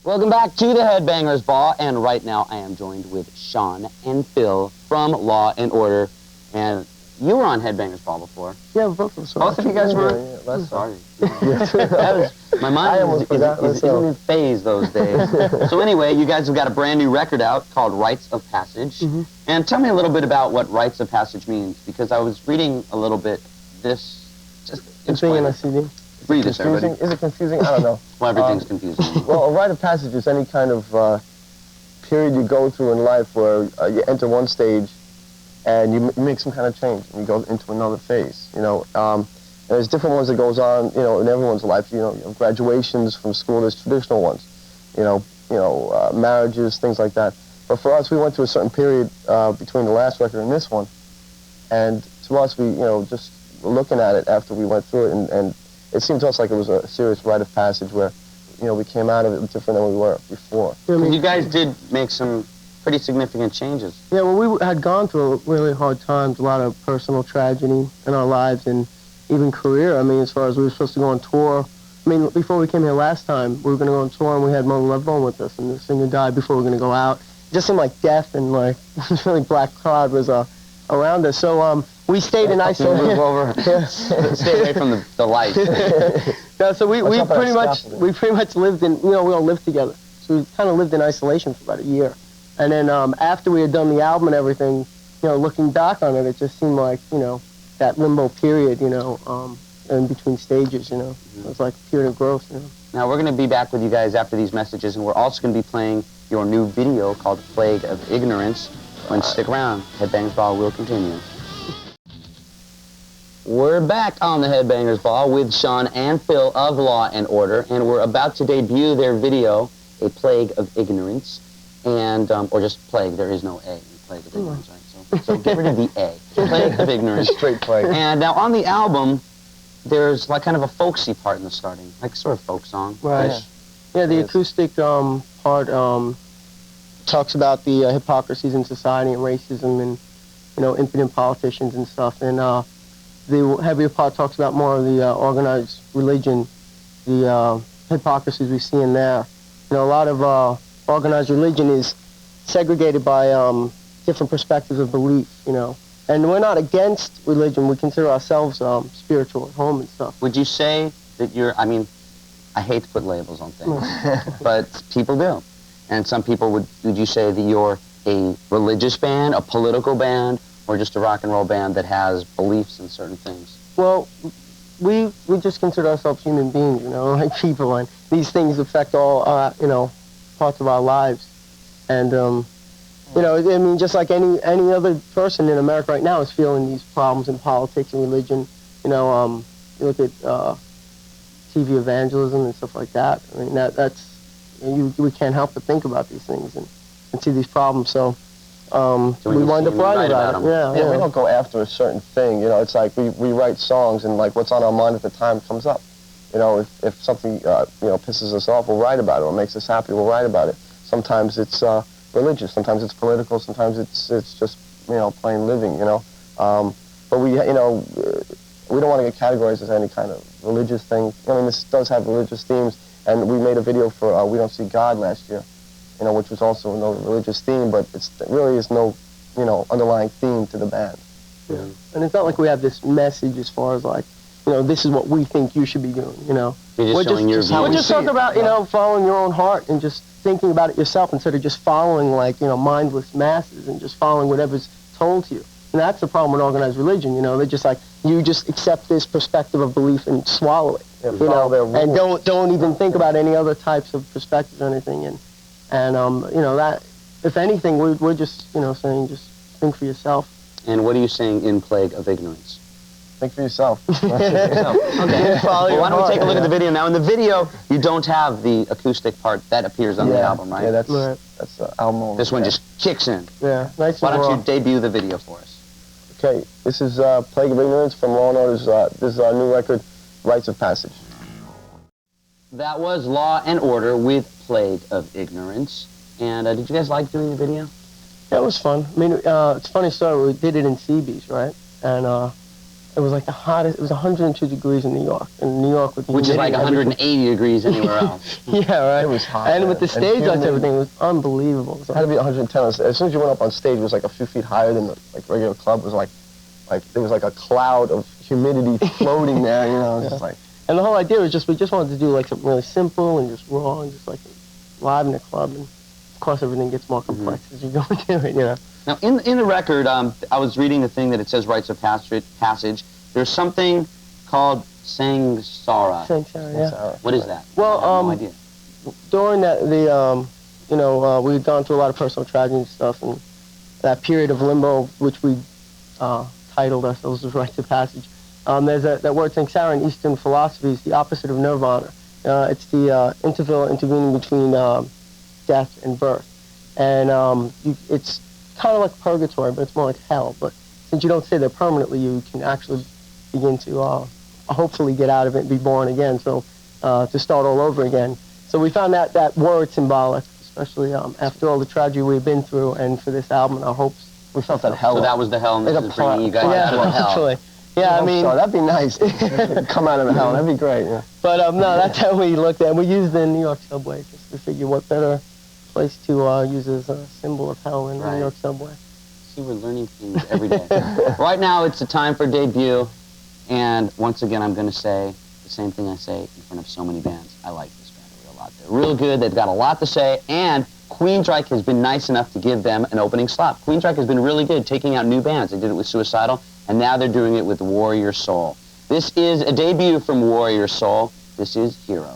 Welcome back to the Headbangers Ball, and right now I am joined with Sean and Phil from Law and Order, and you were on Headbangers Ball before. Yeah, both of us. Both of you guys were? Yeah, last sorry. That was, my mind is in phase those days. So anyway, you guys have got a brand new record out called Rites of Passage. And tell me a little bit about what Rites of Passage means, because I was reading a little bit this, just explain it. Read this, everybody. Is it confusing? I don't know. Well, everything's confusing. Well, a rite of passage is any kind of period you go through in life where you enter one stage and you make some kind of change and you go into another phase. You know, and there's different ones that goes on. You know, in everyone's life. You have graduations from school. There's traditional ones. Marriages, things like that. But for us, we went through a certain period between the last record and this one, and to us, we just looking at it after we went through it, and it seemed to us like it was a serious rite of passage where, we came out of it different than we were before. I mean, you guys did make some pretty significant changes. Yeah, well, we had gone through really hard times, a lot of personal tragedy in our lives, and even career. I mean, as far as we were supposed to go on tour. I mean, before we came here last time, we were going to go on tour, and we had Mother Love Bone with us, and the singer died before we were going to go out. It just seemed like death and, like, this really black cloud was around us. So, we stayed in isolation. Move over. Stay away from the light. No, so we pretty much lived in, we all lived together. So we kind of lived in isolation for about a year. And then after we had done the album and everything, looking back on it, it just seemed like, that limbo period, in between stages, It was like a period of growth, Now, we're going to be back with you guys after these messages, and we're also going to be playing your new video called Plague of Ignorance. And stick around. Headbangers Ball will continue. We're back on the Headbangers Ball with Sean and Phil of Law and Order, and we're about to debut their video, A Plague of Ignorance, and, or just Plague, there is no A in Plague of Ignorance, right? So get rid of the A. Plague of Ignorance. Straight plague. And now on the album, there's like kind of a folksy part in the starting, like sort of folk song. Right. Yeah, the acoustic part talks about the hypocrisies in society and racism and, impudent politicians and stuff. And the heavier part talks about more of the organized religion, the hypocrisies we see in there. A lot of organized religion is segregated by different perspectives of belief, And we're not against religion. We consider ourselves spiritual at home and stuff. Would you say that I mean, I hate to put labels on things, but people do. And some people would you say that you're a religious band, a political band, or just a rock and roll band that has beliefs in certain things? Well, we just consider ourselves human beings, like people, and these things affect all, parts of our lives. And, I mean, just like any other person in America right now is feeling these problems in politics and religion. You look at TV evangelism and stuff like that. I mean, that's we can't help but think about these things and see these problems. So we wind up writing about it. Yeah, we don't go after a certain thing. It's like we write songs, and like what's on our mind at the time comes up. If something pisses us off, we'll write about it. Or makes us happy, we'll write about it. Sometimes it's religious, sometimes it's political, sometimes it's just plain living. But we we don't want to get categorized as any kind of religious thing. I mean, this does have religious themes, and we made a video for We Don't See God last year, which was also no religious theme, but it really is no, underlying theme to the band. Yeah. And it's not like we have this message as far as like, this is what we think you should be doing, You're just showing your view. We're just talking about, following your own heart and just thinking about it yourself instead of just following like, mindless masses and just following whatever's told to you. And that's the problem with organized religion, they're just like, you just accept this perspective of belief and swallow it, and don't even think about any other types of perspectives or anything. And that, if anything, we're just, saying just think for yourself. And what are you saying in Plague of Ignorance? Think for yourself. Okay. Well, why don't we take a look at the video now? In the video, you don't have the acoustic part that appears on the album, right? Yeah, that's the album. This one just kicks in. Yeah, nice. Why don't you debut the video for us? Okay, this is Plague of Ignorance from Law and Order's, this is our new record, Rites of Passage. That was Law and Order with Plague of Ignorance. And did you guys like doing the video? Yeah, it was fun. I mean, it's a funny story. We did it in CB's, right? And It was like the hottest. It was 102 degrees in New York. In New York, with the which is like 180 degrees anywhere else. Yeah, right. It was hot. And with the stage lights, everything was unbelievable. It had to be 110. As soon as you went up on stage, it was like a few feet higher than the regular club. It was like there was like a cloud of humidity floating there. You know, it was just like. And the whole idea was we just wanted to do like something really simple and just raw and just like live in a club. And of course, everything gets more complex as you go into it. You know. Now, in the record, I was reading the thing that it says Rites of Passage. There's something called Sangsara. Sangsara, yeah. What is that? Well, I have no idea. During that, we'd gone through a lot of personal tragedy and stuff, and that period of limbo, which we titled ourselves as Rites of Passage. There's that word Sangsara in Eastern philosophy is the opposite of nirvana. It's the interval intervening between death and birth. And it's kind of like purgatory, but it's more like hell. But since you don't stay there permanently, you can actually begin to hopefully get out of it and be born again, so to start all over again. So we found that word symbolic, especially after all the tragedy we've been through, and for this album, our hopes. We felt that hell. So that was the hell, and this is bringing you guys out of the hell. Actually. Yeah, I mean, that'd be nice. Come out of the hell, that'd be great. Yeah. But no, that's how we looked at it. We used the New York subway just to figure what better place to use as a symbol of hell than the New York subway. See, we're learning things every day. Right now, it's the time for debut, and once again, I'm going to say the same thing I say in front of so many bands. I like this band a lot. They're real good. They've got a lot to say, and Queensryche has been nice enough to give them an opening slot. Queensryche has been really good taking out new bands. They did it with Suicidal, and now they're doing it with Warrior Soul. This is a debut from Warrior Soul. This is Hero.